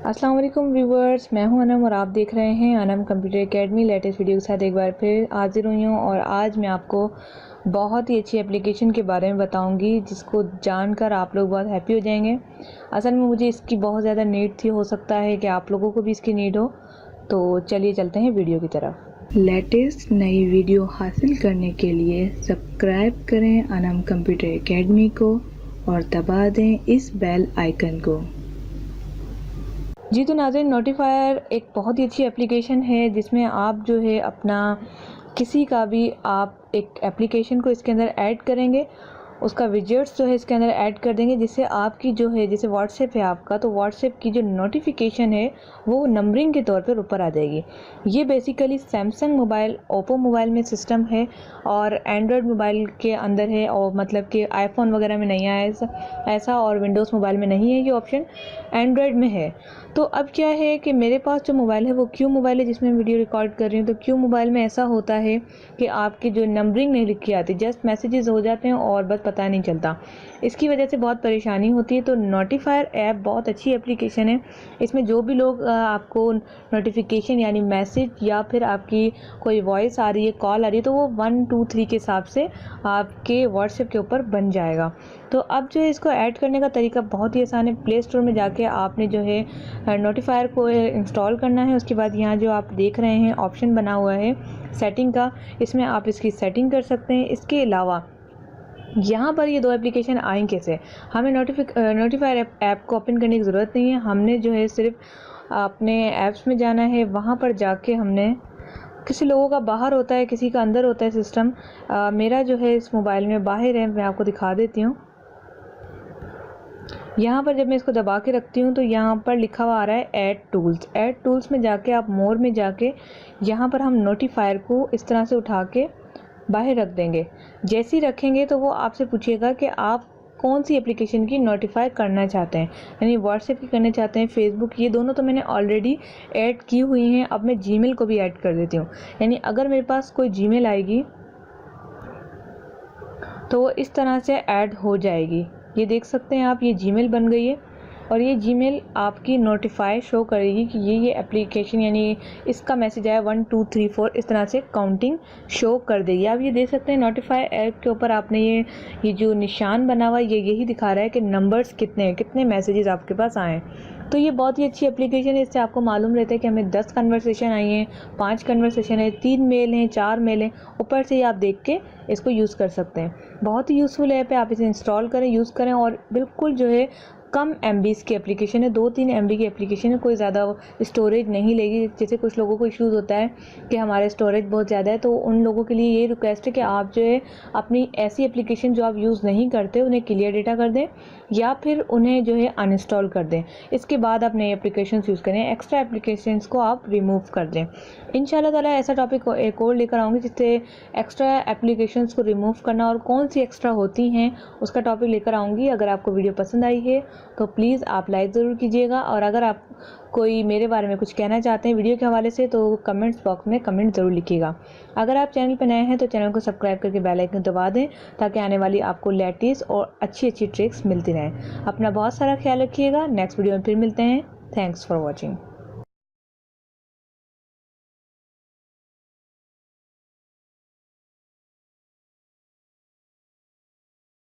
अस्सलाम वालेकुम व्यूवर्स, मैं हूं अनम और आप देख रहे हैं Anam computer academy. Latest video के साथ एक बार फिर हाजिर हुई हूं और आज मैं आपको बहुत ही अच्छी एप्लीकेशन के बारे में बताऊंगी जिसको जानकर आप लोग बहुत हैप्पी हो जाएंगे। असल में मुझे इसकी बहुत ज़्यादा नीड थी, हो सकता है कि आप लोगों को भी इसकी नीड हो। तो चलिए चलते हैं वीडियो की तरफ। लेटेस्ट नई वीडियो हासिल करने के लिए सब्सक्राइब करें अनम कंप्यूटर एकेडमी को और दबा दें इस बेल आइकन को। जी तो नाज़रीन, नोटिफायर एक बहुत ही अच्छी एप्लीकेशन है जिसमें आप जो है अपना किसी का भी आप एक एप्लीकेशन को इसके अंदर ऐड करेंगे, उसका विजेट्स जो है इसके अंदर ऐड कर देंगे, जिससे आपकी जो है जैसे व्हाट्सएप है आपका, तो व्हाट्सएप की जो नोटिफिकेशन है वो नंबरिंग के तौर पर ऊपर आ जाएगी। ये basically Samsung mobile, Oppo mobile में सिस्टम है और एंड्रॉयड मोबाइल के अंदर है, और मतलब कि आईफोन वगैरह में नहीं आया ऐसा, और विंडोज़ मोबाइल में नहीं है ये ऑप्शन, एंड्रॉयड में है। तो अब क्या है कि मेरे पास जो मोबाइल है वो क्यू मोबाइल है जिसमें वीडियो रिकॉर्ड कर रही हूँ। तो क्यू मोबाइल में ऐसा होता है कि आपकी जो नंबरिंग नहीं लिखी आती, जस्ट मैसेजेस हो जाते हैं और बस पता नहीं चलता। इसकी वजह से बहुत परेशानी होती है। तो नोटिफायर ऐप बहुत अच्छी एप्लीकेशन है। इसमें जो भी लोग आपको नोटिफिकेशन यानी मैसेज या फिर आपकी कोई वॉइस आ रही है, कॉल आ रही है, तो वो 1 2 3 के हिसाब से आपके व्हाट्सएप के ऊपर बन जाएगा। तो अब जो है इसको ऐड करने का तरीका बहुत ही आसान है। प्ले स्टोर में जाके आपने जो है नोटिफायर को इंस्टॉल करना है। उसके बाद यहाँ जो आप देख रहे हैं ऑप्शन बना हुआ है सेटिंग का, इसमें आप इसकी सेटिंग कर सकते हैं। इसके अलावा यहाँ पर ये दो एप्लीकेशन आएँ कैसे, हमें नोटिफायर ऐप को ओपन करने की ज़रूरत नहीं है। हमने जो है सिर्फ अपने ऐप्स में जाना है, वहाँ पर जाके हमने, किसी लोगों का बाहर होता है, किसी का अंदर होता है सिस्टम। मेरा जो है इस मोबाइल में बाहर है, मैं आपको दिखा देती हूँ। यहाँ पर जब मैं इसको दबा के रखती हूँ तो यहाँ पर लिखा हुआ आ रहा है ऐड टूल्स। ऐड टूल्स में जाके आप मोर में जाके यहाँ पर हम नोटिफायर को इस तरह से उठा के बाहर रख देंगे। जैसे ही रखेंगे तो वो आपसे पूछेगा कि आप कौन सी एप्लीकेशन की नोटिफाई करना चाहते हैं, यानी व्हाट्सएप की करना चाहते हैं, फेसबुक, ये दोनों तो मैंने ऑलरेडी ऐड की हुई हैं। अब मैं जीमेल को भी ऐड कर देती हूँ, यानी अगर मेरे पास कोई जीमेल आएगी तो वो इस तरह से ऐड हो जाएगी। ये देख सकते हैं आप, ये जीमेल बन गई है और ये जीमेल आपकी नोटिफाई शो करेगी कि ये एप्लीकेशन यानी इसका मैसेज आया 1 2 3 4, इस तरह से काउंटिंग शो कर देगी। आप ये देख सकते हैं नोटिफाई ऐप के ऊपर आपने ये जो निशान बना हुआ है, ये यही दिखा रहा है कि नंबर्स कितने हैं, कितने मैसेजेस आपके पास आए हैं। तो ये बहुत ही अच्छी एप्लीकेशन है। इससे आपको मालूम रहता है कि हमें 10 कन्वर्सेशन आई हैं, 5 कन्वर्सेशन है, 3 मेल हैं, 4 मेल हैं, ऊपर से ही आप देख के इसको यूज़ कर सकते हैं। बहुत ही यूज़फुल ऐप है, आप इसे इंस्टॉल करें, यूज़ करें। और बिल्कुल जो है कम MBs की एप्लीकेशन है, 2-3 MB की एप्लीकेशन है, कोई ज़्यादा स्टोरेज नहीं लेगी। जैसे कुछ लोगों को इश्यूज़ होता है कि हमारे स्टोरेज बहुत ज़्यादा है, तो उन लोगों के लिए ये रिक्वेस्ट है कि आप जो है अपनी ऐसी एप्लीकेशन जो आप यूज़ नहीं करते उन्हें क्लियर डेटा कर दें या फिर उन्हें जो है अनइंस्टॉल कर दें। इसके बाद आप नई एप्लीकेशंस यूज़ करें, एक्स्ट्रा एप्लीकेशंस को आप रिमूव कर दें। इंशाल्लाह ताला ऐसा टॉपिक एक और लेकर आऊँगी जिससे एक्स्ट्रा एप्लीकेशंस को रिमूव करना और कौन सी एक्स्ट्रा होती हैं उसका टॉपिक लेकर आऊँगी। अगर आपको वीडियो पसंद आई है तो प्लीज़ आप लाइक ज़रूर कीजिएगा, और अगर आप कोई मेरे बारे में कुछ कहना चाहते हैं वीडियो के हवाले से तो कमेंट्स बॉक्स में कमेंट ज़रूर लिखिएगा। अगर आप चैनल पर नए हैं तो चैनल को सब्सक्राइब करके बेल आइकन दबा दें ताकि आने वाली आपको लेटेस्ट और अच्छी अच्छी ट्रिक्स मिलती रहें। अपना बहुत सारा ख्याल रखिएगा। नेक्स्ट वीडियो में फिर मिलते हैं। Thanks for watching.